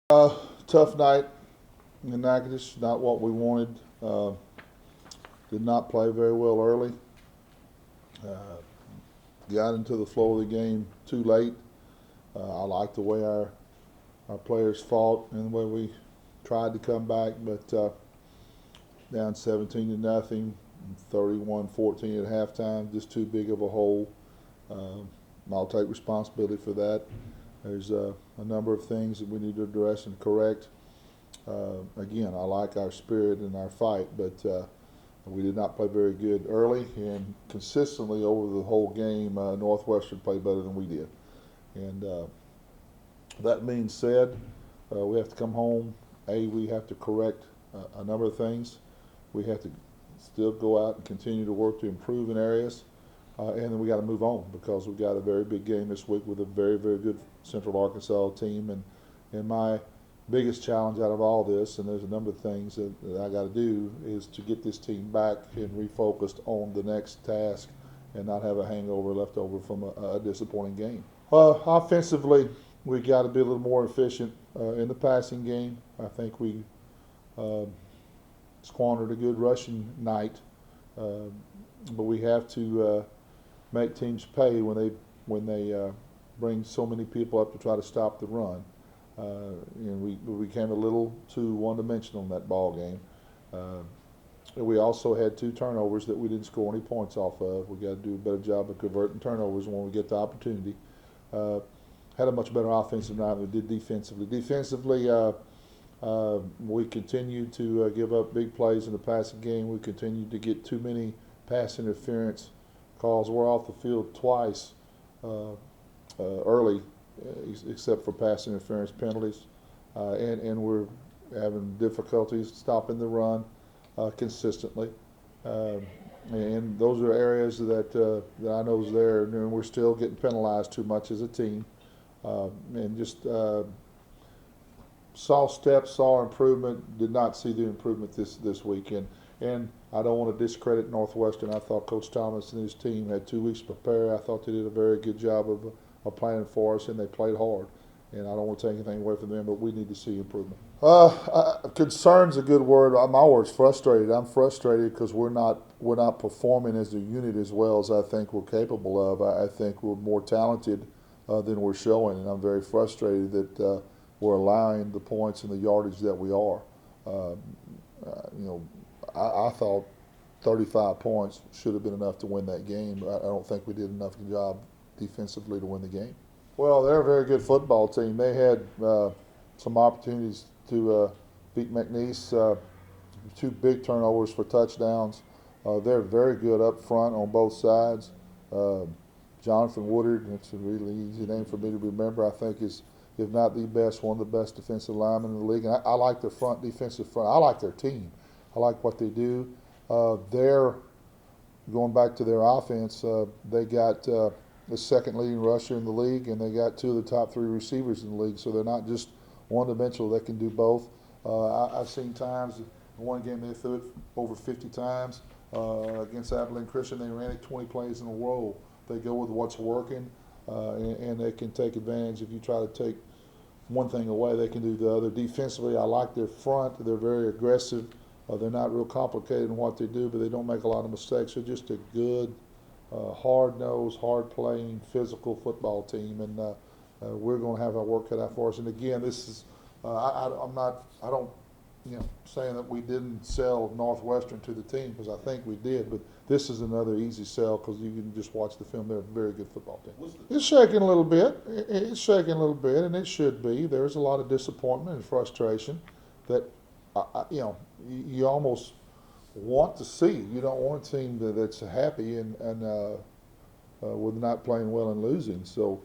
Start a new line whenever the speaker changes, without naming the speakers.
Tough night in Natchitoches, not what we wanted. Did not play very well early. Got into the flow of the game too late. I like the way our players fought and the way we tried to come back, but down 17 to nothing, 31-14 at halftime, just too big of a hole. I'll take responsibility for that. There's a number of things that we need to address and correct. Again, I like our spirit and our fight, but we did not play very good early, and consistently over the whole game, Northwestern played better than we did. And that being said, we have to come home. We have to correct a number of things. We have to still go out and continue to work to improve in areas. And then we got to move on because we've got a very big game this week with a very, very good Central Arkansas team. And my biggest challenge out of all this, and there's a number of things that I got to do, is to get this team back and refocused on the next task and not have a hangover left over from a disappointing game. Offensively, we got to be a little more efficient in the passing game. I think we squandered a good rushing night, but we have to make teams pay when they bring so many people up to try to stop the run. We became a little too one-dimensional in that ball game. We also had 2 turnovers that we didn't score any points off of. We got to do a better job of converting turnovers when we get the opportunity. Had a much better offensive night than we did defensively. Defensively, we continue to give up big plays in the passing game. We continue to get too many pass interference calls. We're off the field twice early, except for pass interference penalties, and we're having difficulties stopping the run consistently. And those are areas that I know is there, and we're still getting penalized too much as a team. And just saw steps, saw improvement, did not see the improvement this weekend. And I don't want to discredit Northwestern. I thought Coach Thomas and his team had 2 weeks to prepare. I thought they did a very good job of playing for us, and they played hard. And I don't want to take anything away from them, but we need to see improvement. Concern's a good word. My word's frustrated. I'm frustrated because we're not performing as a unit as well as I think we're capable of. I think we're more talented than we're showing, and I'm very frustrated that we're allowing the points and the yardage that we are. I thought 35 points should have been enough to win that game. I don't think we did enough job defensively to win the game. Well, they're a very good football team. They had some opportunities to beat McNeese, 2 big turnovers for touchdowns. They're very good up front on both sides. Jonathan Woodard, it's a really easy name for me to remember, I think is, if not the best, one of the best defensive linemen in the league. And I like their defensive front. I like their team. I like what they do. They're going back to their offense. They got the second leading rusher in the league, and they got 2 of the top 3 receivers in the league. So they're not just one-dimensional. They can do both. I've seen times in one game they threw it over 50 times. Against Abilene Christian, they ran it 20 plays in a row. They go with what's working, and they can take advantage. If you try to take one thing away, they can do the other. Defensively, I like their front. They're very aggressive. They're not real complicated in what they do, but they don't make a lot of mistakes. They're just a good, hard-nosed, hard-playing, physical football team, and we're going to have our work cut out for us. And again, this is I don't saying that we didn't sell Northwestern to the team, because I think we did, but this is another easy sell because you can just watch the film. They're a very good football team. It's shaking a little bit. It's shaking a little bit, and it should be. There's a lot of disappointment and frustration that you almost want to see. You don't want a team that's happy and with not playing well and losing. So